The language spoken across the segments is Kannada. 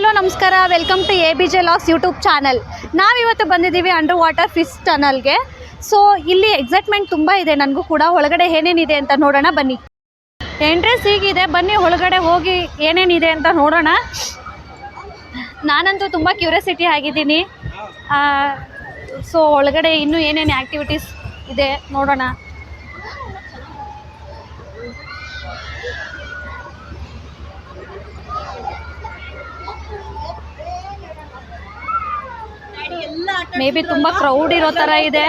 ಹಲೋ ನಮಸ್ಕಾರ, welcome to ABJ Vlogs YouTube channel. ನಾವಿವತ್ತು ಬಂದಿದ್ದೀವಿ ಅಂಡರ್ ವಾಟರ್ ಫಿಶ್ ಟನಲ್ಗೆ. ಸೊ ಇಲ್ಲಿ ಎಕ್ಸೈಟ್ಮೆಂಟ್ ತುಂಬ ಇದೆ ನನಗೂ ಕೂಡ. ಒಳಗಡೆ ಏನೇನಿದೆ ಅಂತ ನೋಡೋಣ ಬನ್ನಿ. ಎಂಟ್ರೆನ್ಸ್ ಹೀಗಿದೆ, ಬನ್ನಿ ಒಳಗಡೆ ಹೋಗಿ ಏನೇನಿದೆ ಅಂತ ನೋಡೋಣ. ನಾನಂತೂ ತುಂಬ ಕ್ಯೂರಿಯಾಸಿಟಿ ಆಗಿದ್ದೀನಿ. ಸೊ ಒಳಗಡೆ ಇನ್ನೂ ಏನೇನು ಆ್ಯಕ್ಟಿವಿಟೀಸ್ ಇದೆ ನೋಡೋಣ. ಮೇ ಬಿ ತುಂಬ ಕ್ರೌಡ್ ಇರೋ ಥರ ಇದೆ.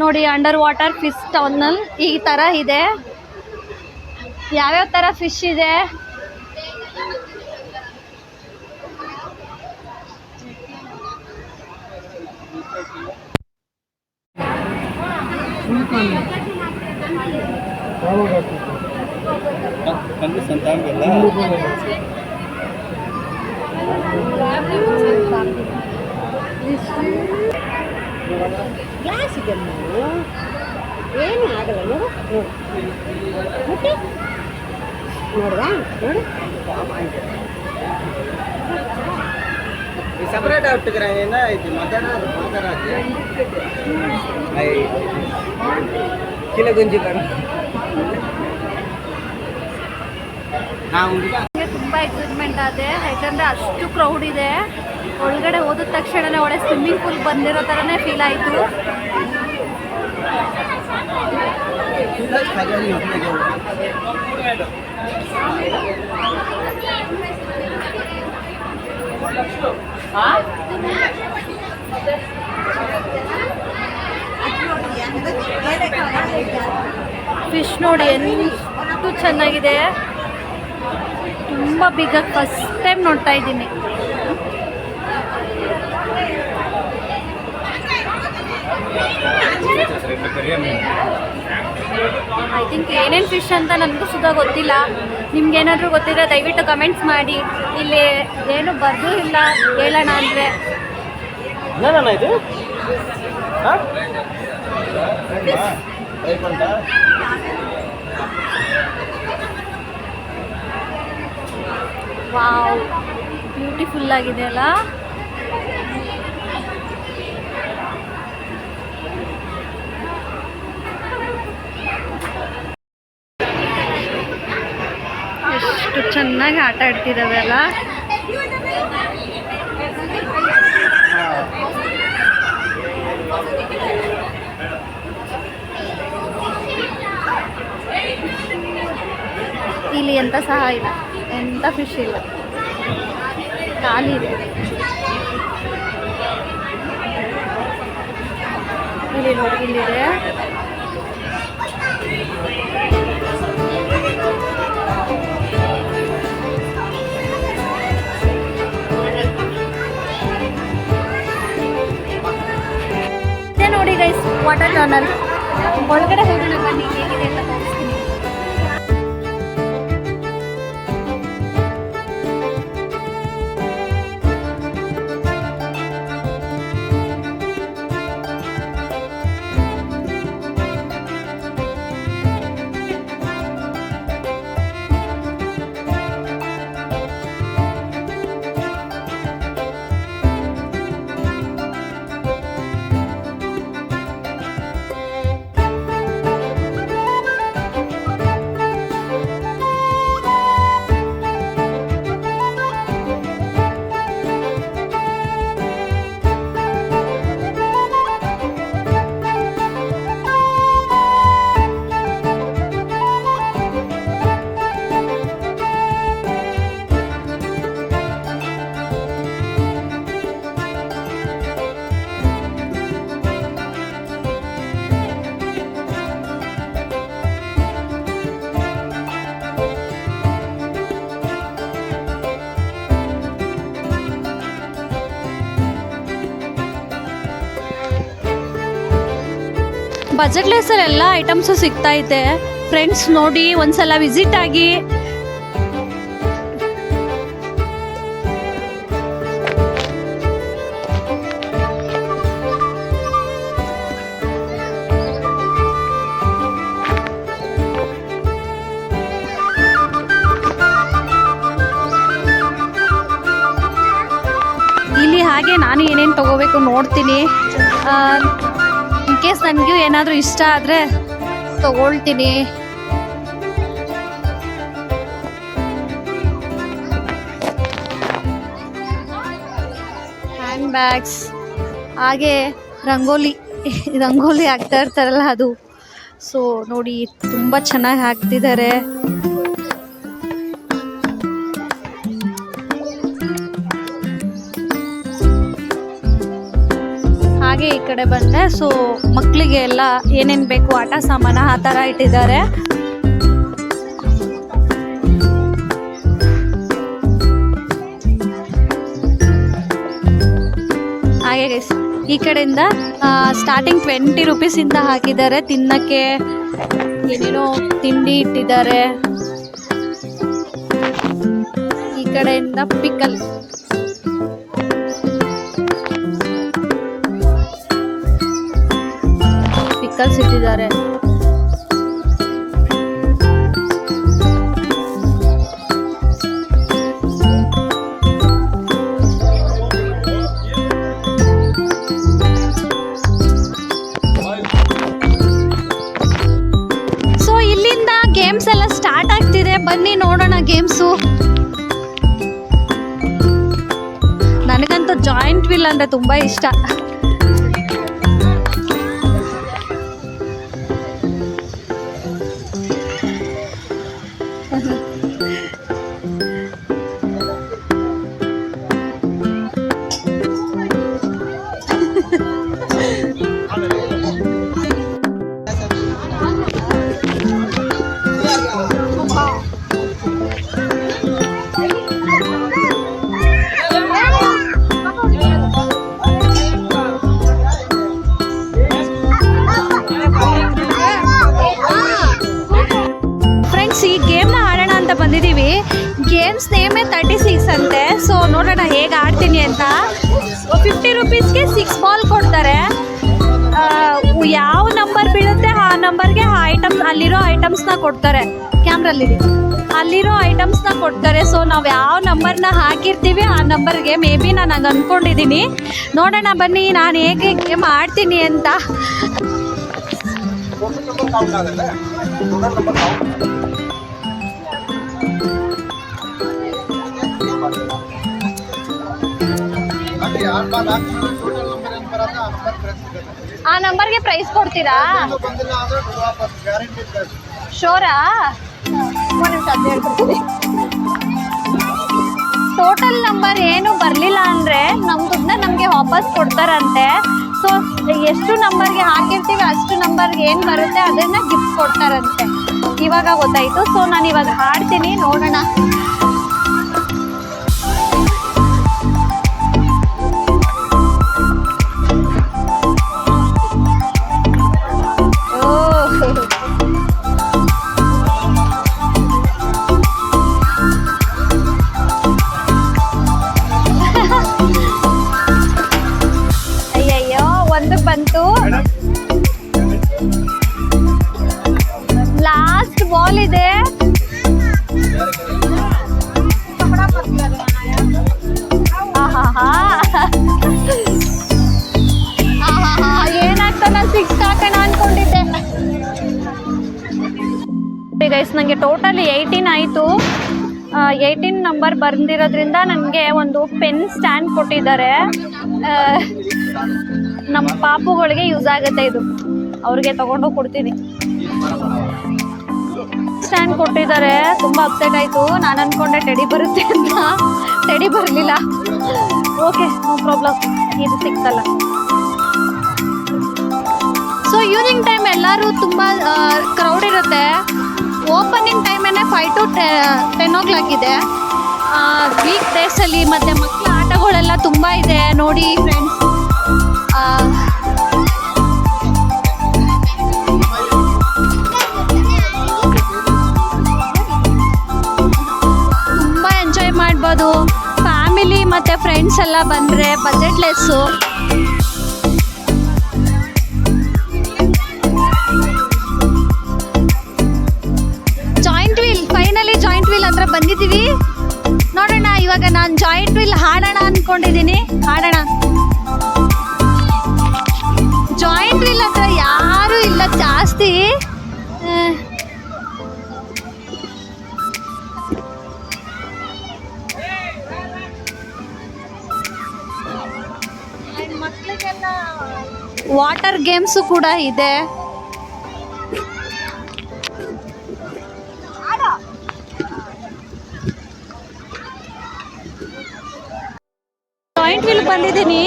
ನೋಡಿ, ಅಂಡರ್ ವಾಟರ್ ಫಿಶ್ ಟನಲ್ ಈ ಥರ ಇದೆ. ಯಾವ್ಯಾವ ಥರ ಫಿಶ್ ಇದೆ, ಗ್ಲಾಸ್ ಇದೆ ಏನು ಆಗಲ್ಲ ನೋಡು. ಮತ್ತೆ ನೋಡುವಾ ನೋಡು ಸಪರೇಟ್ ಆಗ್ತಿಕ್ರಾಂಗ ಇದು ಮಧ್ಯಾಹ್ನ ಕಿಲೋ ಗಂಜಿ ಬೇಡ. ತುಂಬ ಎಕ್ಸೈಟ್ಮೆಂಟ್ ಆದೆ, ಯಾಕಂದರೆ ಅಷ್ಟು ಕ್ರೌಡ್ ಇದೆ. ಒಳಗಡೆ ಹೋದ ತಕ್ಷಣನೇ ಒಳ್ಳೆ ಸ್ವಿಮ್ಮಿಂಗ್ ಪೂಲ್ ಬಂದಿರೋ ಥರನೇ ಫೀಲ್ ಆಯಿತು. ಫಿಶ್ ನೋಡಿ ಎಷ್ಟು ಚೆನ್ನಾಗಿದೆ, ತುಂಬ ಬಿಗಾಗಿ ಫಸ್ಟ್ ಟೈಮ್ ನೋಡ್ತಾ ಇದ್ದೀನಿ. ಐ ಥಿಂಕ್ ಏನೇನು ಫಿಶ್ ಅಂತ ನನಗೂ ಸುಧಾ ಗೊತ್ತಿಲ್ಲ. ನಿಮ್ಗೇನಾದರೂ ಗೊತ್ತಿದ್ರೆ ದಯವಿಟ್ಟು ಕಮೆಂಟ್ಸ್ ಮಾಡಿ. ಇಲ್ಲಿ ಏನು ಬರೆದೂ ಇಲ್ಲ ಹೇಳೋಣ ಅಂದರೆ. ಇದು ವಾವ್, ಬ್ಯೂಟಿಫುಲ್ ಆಗಿದೆ ಅಲ್ಲ. ಎಷ್ಟು ಚೆನ್ನಾಗಿ ಆಟ ಆಡ್ತಿದ್ದಾವೆ ಅಲ್ಲ. ಇಲ್ಲಿ ಎಂತ ಸಹ ಇಲ್ಲ, ಎಂತ ಫಿಶ್ ಇಲ್ಲ, ಖಾಲಿ ಇದೆ. ಇಲ್ಲಿ ನೋಡಿ, ಇಲ್ಲಿದೆ. ಇದೆ ನೋಡಿ ಗೈಸ್, ವಾಟರ್ ಟನಲ್. ಒಳಗಡೆ ಹೋಗೋಣ ಬನ್ನಿ, ಹೇಗಿದೆ ಅಂತ ತೋರಿಸ್ತೀನಿ. ಬಜೆಟ್ ಲೆಸ್ಸಲ್ಲಿ ಎಲ್ಲ ಐಟಮ್ಸು ಸಿಗ್ತೈತೆ ಫ್ರೆಂಡ್ಸ್. ನೋಡಿ, ಒಂದ್ಸಲ ವಿಸಿಟ್ ಆಗಿ. ನಾನು ಏನೇನು ತೊಗೋಬೇಕು ನೋಡ್ತೀನಿ. ಇನ್ ಕೇಸ್ ನನಗೂ ಏನಾದರೂ ಇಷ್ಟ ಆದರೆ ತೊಗೊಳ್ತೀನಿ. ಹ್ಯಾಂಡ್ ಬ್ಯಾಗ್ಸ್, ಹಾಗೆ ರಂಗೋಲಿ ಹಾಕ್ತಾ ಇರ್ತಾರಲ್ಲ ಅದು. ಸೊ ನೋಡಿ ತುಂಬ ಚೆನ್ನಾಗಿ ಹಾಕ್ತಿದ್ದಾರೆ. ಹಾಗೆ ಈ ಕಡೆ ಬಂದೆ. ಸೊ ಮಕ್ಕಳಿಗೆ ಎಲ್ಲ ಏನೇನು ಬೇಕು ಆಟ ಸಾಮಾನು ಆ ಥರ ಇಟ್ಟಿದ್ದಾರೆ. ಹಾಗೆ ಗೈಸ್ ಈ ಕಡೆಯಿಂದ ಸ್ಟಾರ್ಟಿಂಗ್ 20 ರೂಪೀಸಿಂದ ಹಾಕಿದ್ದಾರೆ. ತಿನ್ನಕ್ಕೆ ಏನೇನೋ ತಿಂಡಿ ಇಟ್ಟಿದ್ದಾರೆ. ಈ ಕಡೆಯಿಂದ ಪಿಕಲ್ಸ್ ಇಟ್ಟಿದ್ದಾರೆ. ಸೊ ಇಲ್ಲಿಂದ ಗೇಮ್ಸ್ ಎಲ್ಲ ಸ್ಟಾರ್ಟ್ ಆಗ್ತಿದೆ. ಬನ್ನಿ ನೋಡೋಣ ಗೇಮ್ಸು. ನನಗಂತೂ ಜಾಯಿಂಟ್ ವೀಲ್ ಅಂದರೆ ತುಂಬ ಇಷ್ಟ. ಈ ಗೇಮ್ನ ಆಡೋಣ ಅಂತ ಬಂದಿದ್ದೀವಿ. ಗೇಮ್ಸ್ ನೇಮೇ 36 ಅಂತೆ. ಸೊ ನೋಡೋಣ ಹೇಗೆ ಆಡ್ತೀನಿ ಅಂತ. 50 ರೂಪೀಸ್ಗೆ 6 ಬಾಲ್ ಕೊಡ್ತಾರೆ. ಯಾವ ನಂಬರ್ ಬೀಳುತ್ತೆ ಆ ನಂಬರ್ಗೆ ಆ ಐಟಮ್ಸ್, ಅಲ್ಲಿರೋ ಐಟಮ್ಸ್ನ ಕೊಡ್ತಾರೆ. ಕ್ಯಾಮ್ರಲ್ಲಿದೆ, ಅಲ್ಲಿರೋ ಐಟಮ್ಸ್ನ ಕೊಡ್ತಾರೆ. ಸೊ ನಾವು ಯಾವ ನಂಬರ್ನ ಹಾಕಿರ್ತೀವಿ ಆ ನಂಬರ್ಗೆ ಮೇ ಬಿ ನಾನು ಹಂಗೆ ಅಂದ್ಕೊಂಡಿದ್ದೀನಿ. ನೋಡೋಣ ಬನ್ನಿ ನಾನು ಹೇಗೆ ಗೇಮ್ ಆಡ್ತೀನಿ ಅಂತ. ಆ ನಂಬರ್ಗೆ ಪ್ರೈಸ್ ಕೊಡ್ತೀರಾ? ಶೋರಾ? ಟೋಟಲ್ ನಂಬರ್ ಏನು ಬರಲಿಲ್ಲ ಅಂದರೆ ನಮ್ಮ ದುಡ್ಡನ್ನ ನಮಗೆ ವಾಪಸ್ ಕೊಡ್ತಾರಂತೆ. ಸೊ ಎಷ್ಟು ನಂಬರ್ಗೆ ಹಾಕಿರ್ತೀವಿ ಅಷ್ಟು ನಂಬರ್ಗೆ ಏನು ಬರುತ್ತೆ ಅದನ್ನು ಗಿಫ್ಟ್ ಕೊಡ್ತಾರಂತೆ. ಇವಾಗ ಗೊತ್ತಾಯಿತು. ಸೊ ನಾನು ಇವಾಗ ಹಾಡ್ತೀನಿ, ನೋಡೋಣ. ಬಂತು. ಲಾಸ್ಟ್ ಬಾಲ್ ಇದೆ. ಏನಾಗ್ತಾನ 6 ಹಾಕೋಣ ಅನ್ಕೊಂಡಿದ್ದೆ. ಗೈಸ್ ನನಗೆ ಟೋಟಲ್ 18 ಆಯಿತು. 18 ನಂಬರ್ ಬಂದಿರೋದ್ರಿಂದ ನನಗೆ ಒಂದು ಪೆನ್ ಸ್ಟ್ಯಾಂಡ್ ಕೊಟ್ಟಿದ್ದಾರೆ. ನಮ್ಮ ಪಾಪುಗಳಿಗೆ ಯೂಸ್ ಆಗುತ್ತೆ ಇದು. ಅವ್ರಿಗೆ ತಗೊಂಡು ಕೊಡ್ತೀನಿ. ಸ್ಟ್ಯಾಂಡ್ ಕೊಟ್ಟಿದ್ದಾರೆ. ತುಂಬ ಅಪ್ಸೆಟ್ ಆಯಿತು. ನಾನು ಅಂದ್ಕೊಂಡೆ ಟೆಡಿ ಬರುತ್ತೆ ಅಂತ, ಟೆಡಿ ಬರಲಿಲ್ಲ. ಓಕೆ, ನೋ ಪ್ರಾಬ್ಲಮ್, ಇದು ಸಿಕ್ತಲ್ಲ. ಸೊ ಈವ್ನಿಂಗ್ ಟೈಮ್ ಎಲ್ಲರೂ ತುಂಬ ಕ್ರೌಡ್ ಇರುತ್ತೆ. ಓಪನಿಂಗ್ ಟೈಮೇನೆ 5 to 10 o'clock ಇದೆ. ವೀಕ್ ಡೇಸಲ್ಲಿ ಮತ್ತು ಮಕ್ಕಳ ಆಟಗಳೆಲ್ಲ ತುಂಬ ಇದೆ. ನೋಡಿ ಫ್ರೆಂಡ್ಸ್, ತುಂಬ ಎಂಜಾಯ್ ಮಾಡ್ಬೋದು. ಫ್ಯಾಮಿಲಿ ಮತ್ತು ಫ್ರೆಂಡ್ಸ್ ಎಲ್ಲ ಬಂದರೆ budgetless. Giant wheel, finally giant wheel ಹತ್ರ ಬಂದಿದ್ದೀವಿ. ನೋಡೋಣ, ಇವಾಗ ನಾನು ಜಾಯಿಂಟ್ ವೀಲ್ ಹಾಡೋಣ ಅಂದ್ಕೊಂಡಿದ್ದೀನಿ. ಹಾಡೋಣ. ವೀಲ್ ಹತ್ರ ಯಾರು ಇಲ್ಲ ಜಾಸ್ತಿ. ಮಕ್ಕಳಿಗೆಲ್ಲ ವಾಟರ್ ಗೇಮ್ಸು ಕೂಡ ಇದೆ. ಜಾಯಿಂಟ್ ವೀಲ್ ಬಂದಿದ್ದೀನಿ,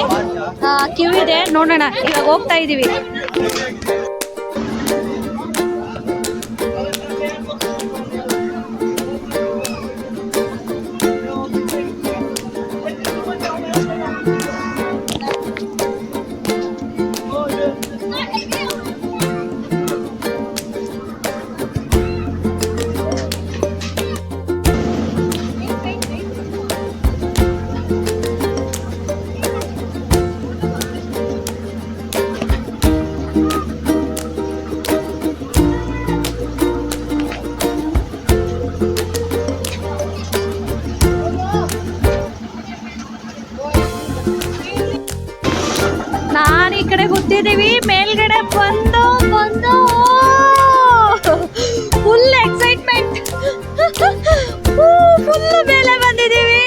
ಕ್ಯೂ ಇದೆ, ನೋಡೋಣ. ಇವಾಗ ಹೋಗ್ತಾ ಇದೀವಿ. ನಾನು ಈ ಕಡೆ ಕೂತಿದ್ದೀವಿ, ಮೇಲ್ಗಡೆ ಬಂದು ಫುಲ್ ಎಕ್ಸೈಟ್ಮೆಂಟ್, ಫುಲ್ ಮೇಲೆ ಬಂದಿದ್ದೀವಿ.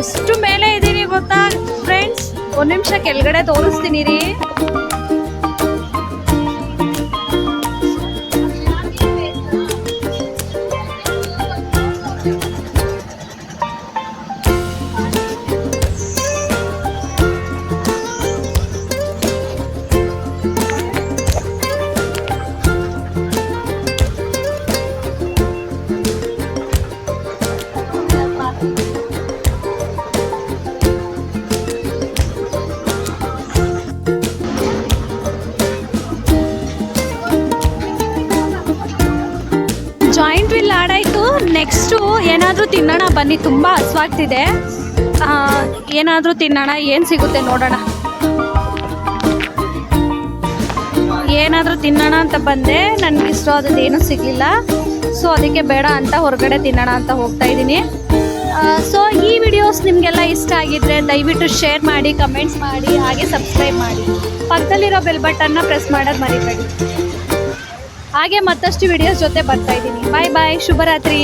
ಎಷ್ಟು ಮೇಲೆ ಇದ್ದೀನಿ ಗೊತ್ತಾ ಫ್ರೆಂಡ್ಸ್? ಒಂದು ನಿಮಿಷ ಕೆಳಗಡೆ ತೋರಿಸ್ತೀನಿ ರೀ. Giant wheel ಆಡಾಯಿತು. ನೆಕ್ಸ್ಟು ಏನಾದರೂ ತಿನ್ನೋಣ ಬನ್ನಿ, ತುಂಬ ಹಸುವಾಗ್ತಿದೆ. ಏನಾದರೂ ತಿನ್ನೋಣ, ಏನು ಸಿಗುತ್ತೆ ನೋಡೋಣ. ಏನಾದರೂ ತಿನ್ನೋಣ ಅಂತ ಬಂದೆ, ನನಗೆ ಇಷ್ಟವಾದದ್ದು ಏನೂ ಸಿಗಲಿಲ್ಲ. ಸೊ ಅದಕ್ಕೆ ಬೇಡ ಅಂತ ಹೊರಗಡೆ ತಿನ್ನೋಣ ಅಂತ ಹೋಗ್ತಾ ಇದ್ದೀನಿ. ಸೊ ಈ ವಿಡಿಯೋಸ್ ನಿಮಗೆಲ್ಲ ಇಷ್ಟ ಆಗಿದ್ದರೆ ದಯವಿಟ್ಟು ಶೇರ್ ಮಾಡಿ, ಕಮೆಂಟ್ಸ್ ಮಾಡಿ, ಹಾಗೆ ಸಬ್ಸ್ಕ್ರೈಬ್ ಮಾಡಿ. ಪಕ್ಕದಲ್ಲಿರೋ ಬೆಲ್ ಬಟನ್ನ ಪ್ರೆಸ್ ಮಾಡೋದು ಮರಿಬೇಡಿ. ಹಾಗೆ ಮತ್ತಷ್ಟು ವಿಡಿಯೋಸ್ ಜೊತೆ ಬರ್ತಾ ಇದ್ದೀನಿ. ಬಾಯ್ ಬಾಯ್, ಶುಭರಾತ್ರಿ.